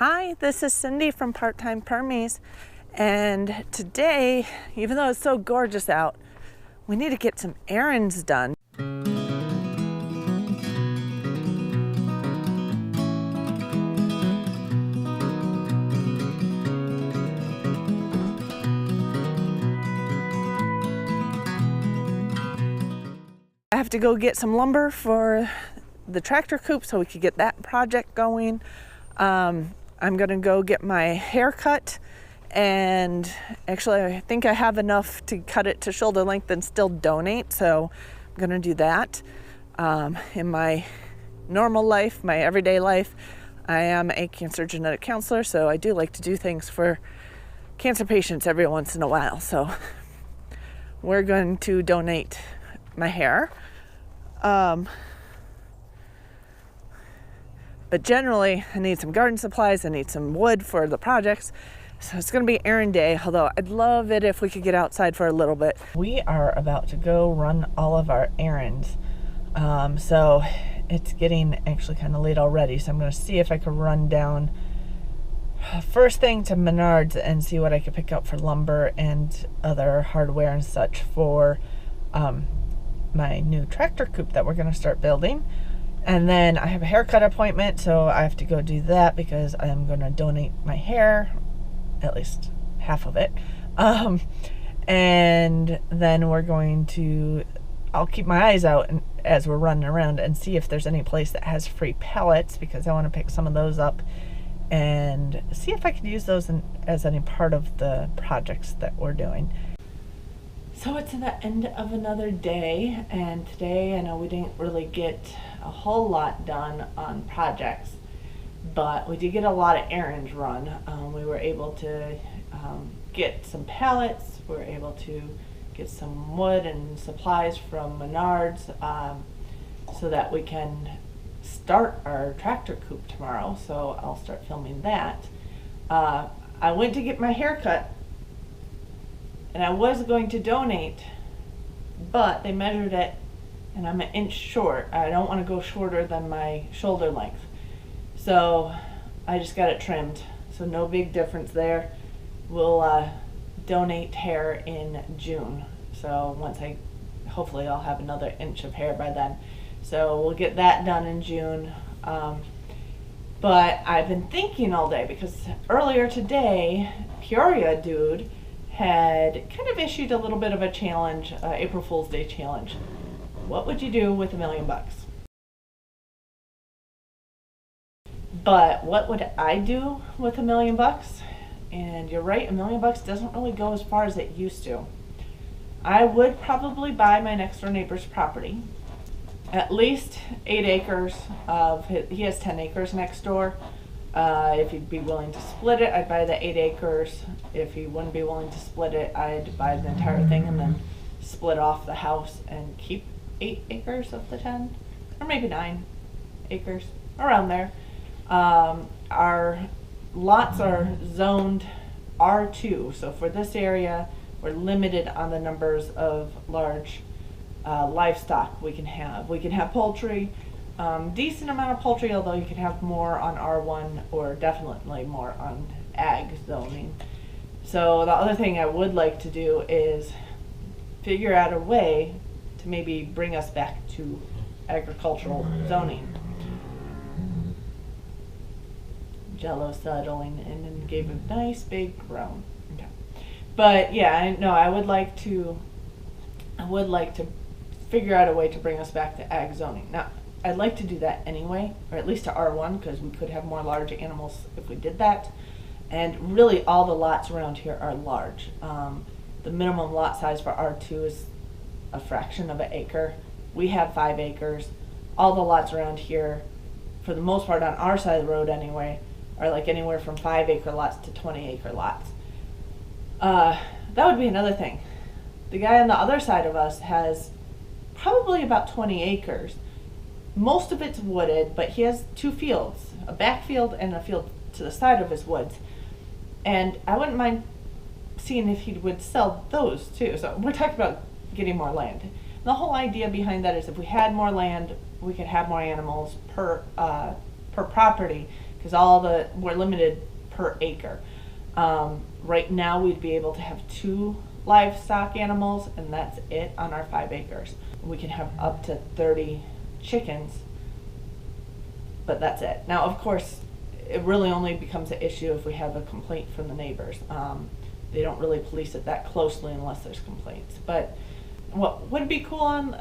Hi, this is Cindy from Part-Time Permies, and today, even though it's so gorgeous out, we need to get some errands done. I have to go get some lumber for the tractor coop so we could get that project going. I'm gonna go get my hair cut, and actually I think I have enough to cut it to shoulder length and still donate, so I'm gonna do that. In my normal life, my everyday life, I am a cancer genetic counselor, so I do like to do things for cancer patients every once in a while. So we're going to donate my hair. But generally, I need some garden supplies, I need some wood for the projects. So it's gonna be errand day, although I'd love it if we could get outside for a little bit. We are about to go run all of our errands. So it's getting actually kind of late already, so I'm gonna see if I can run down first thing to Menards and see what I could pick up for lumber and other hardware and such for my new tractor coop that we're gonna start building. And then I have a haircut appointment, so I have to go do that because I'm going to donate my hair, at least half of it. And then I'll keep my eyes out as we're running around and see if there's any place that has free pellets, because I want to pick some of those up and see if I can use those as any part of the projects that we're doing. So it's the end of another day, and today I know we didn't really get a whole lot done on projects, but we did get a lot of errands run. We were able to get some pallets, we were able to get some wood and supplies from Menards so that we can start our tractor coop tomorrow, so I'll start filming that. I went to get my hair cut, and I was going to donate, but they measured it and I'm an inch short. I don't want to go shorter than my shoulder length. So I just got it trimmed. So no big difference there. We'll donate hair in June. So hopefully I'll have another inch of hair by then. So we'll get that done in June. But I've been thinking all day because earlier today, Peoria dude had kind of issued a little bit of a challenge, April Fool's Day challenge. What would you do with $1 million? But what would I do with $1 million? And you're right, $1 million doesn't really go as far as it used to. I would probably buy my next door neighbor's property, at least 8 acres he has 10 acres next door. If he'd be willing to split it, I'd buy the 8 acres. If he wouldn't be willing to split it, I'd buy the entire thing and then split off the house and keep 8 acres of the 10, or maybe 9 acres, around there. Our lots are zoned R2, so for this area, we're limited on the numbers of large livestock we can have. We can have poultry. Decent amount of poultry, although you can have more on R1 or definitely more on ag zoning. So the other thing I would like to do is figure out a way to maybe bring us back to agricultural zoning. Jello settling in and gave a nice big groan. Okay. But yeah, I would like to figure out a way to bring us back to ag zoning. Now, I'd like to do that anyway, or at least to R1, because we could have more large animals if we did that. And really all the lots around here are large. The minimum lot size for R2 is a fraction of an acre. We have 5 acres. All the lots around here, for the most part on our side of the road anyway, are like anywhere from 5 acre lots to 20 acre lots. That would be another thing. The guy on the other side of us has probably about 20 acres. Most of it's wooded, but he has 2 fields, a back field and a field to the side of his woods. And I wouldn't mind seeing if he would sell those too. So we're talking about getting more land. The whole idea behind that is if we had more land, we could have more animals per property, because we're limited per acre. Right now we'd be able to have 2 livestock animals, and that's it on our 5 acres. We can have up to 30 chickens, but that's it. Now, of course, it really only becomes an issue if we have a complaint from the neighbors. They don't really police it that closely unless there's complaints. But what would be cool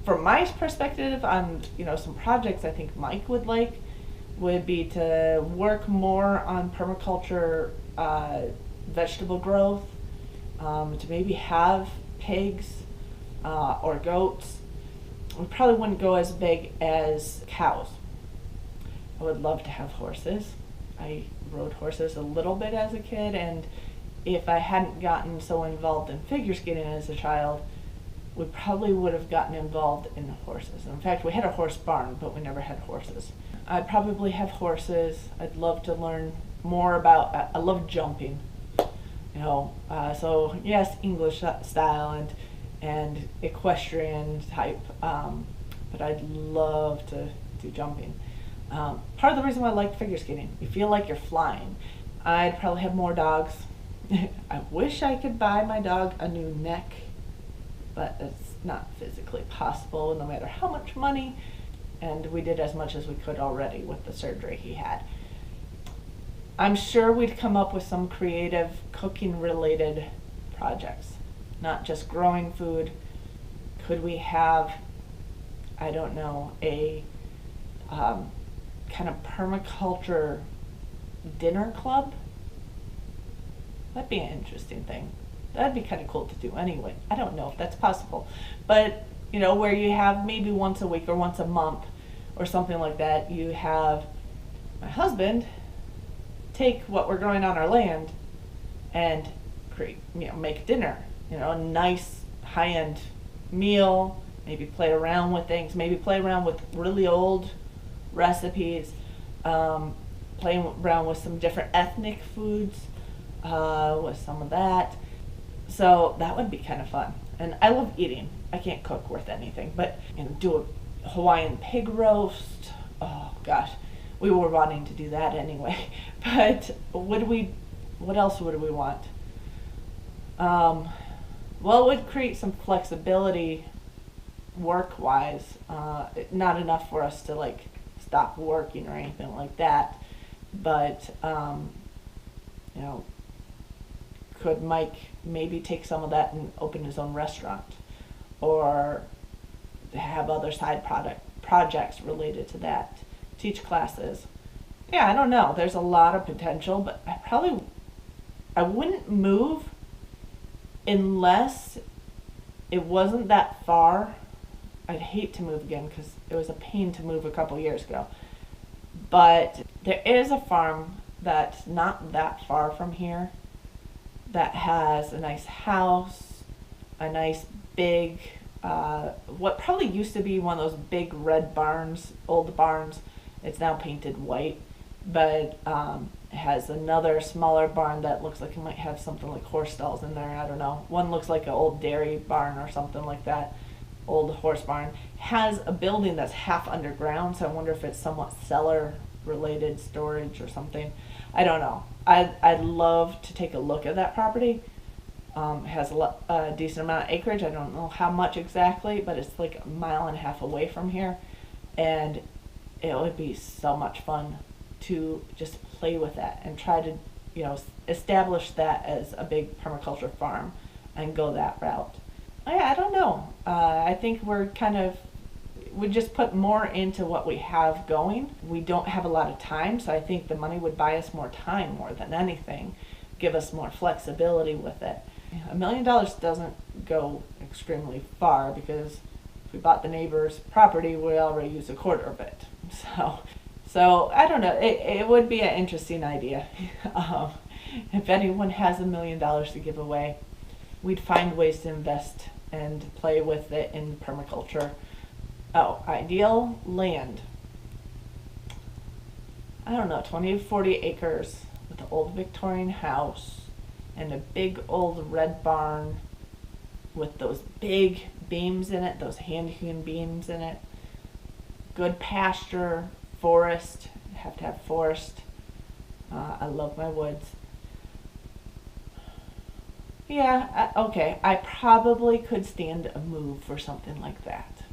from my perspective on some projects I think Mike would like would be to work more on permaculture vegetable growth, to maybe have pigs or goats. We probably wouldn't go as big as cows. I would love to have horses. I rode horses a little bit as a kid, and if I hadn't gotten so involved in figure skating as a child, we probably would have gotten involved in horses. In fact, we had a horse barn, but we never had horses. I'd probably have horses. I'd love to learn more about, I love jumping, so yes, English style and equestrian type, but I'd love to do jumping. Part of the reason why I like figure skating, you feel like you're flying. I'd probably have more dogs. I wish I could buy my dog a new neck, but it's not physically possible no matter how much money, and we did as much as we could already with the surgery he had. I'm sure we'd come up with some creative cooking related projects, not just growing food. Could we have, I don't know, a kind of permaculture dinner club? That'd be an interesting thing. That'd be kind of cool to do anyway. I don't know if that's possible, but where you have maybe once a week or once a month or something like that, you have my husband take what we're growing on our land and create, make dinner, a nice high-end meal, maybe play around with things, maybe play around with really old recipes, playing around with some different ethnic foods, with some of that. So that would be kind of fun. And I love eating. I can't cook worth anything, but do a Hawaiian pig roast. Oh gosh, we were wanting to do that anyway. But what else would we want? Well, it would create some flexibility work-wise. Not enough for us to stop working or anything like that, but could Mike maybe take some of that and open his own restaurant, or have other side projects related to that, teach classes? Yeah, I don't know. There's a lot of potential, but I wouldn't move unless it wasn't that far. I'd hate to move again because it was a pain to move a couple years ago. But there is a farm that's not that far from here that has a nice house, a nice big, what probably used to be one of those big red barns, old barns. It's now painted white, but it has another smaller barn that looks like it might have something like horse stalls in there. I don't know. One looks like an old dairy barn or something like that. Old horse barn. Has a building that's half underground, so I wonder if it's somewhat cellar related storage or something. I don't know. I'd love to take a look at that property. It has a decent amount of acreage. I don't know how much exactly, but it's like a mile and a half away from here, and it would be so much fun to just play with that and try to establish that as a big permaculture farm and go that route. I don't know. I think we just put more into what we have going. We don't have a lot of time, so I think the money would buy us more time more than anything, give us more flexibility with it. $1 million doesn't go extremely far, because if we bought the neighbor's property, we already used a quarter of it. So I don't know. It would be an interesting idea. If anyone has $1 million to give away, we'd find ways to invest and play with it in permaculture. Oh, ideal land. I don't know, 20 to 40 acres with an old Victorian house and a big old red barn with those big beams in it, those hand-hewn beams in it. Good pasture, forest, have to have forest. I love my woods. Yeah, okay. I probably could stand a move for something like that.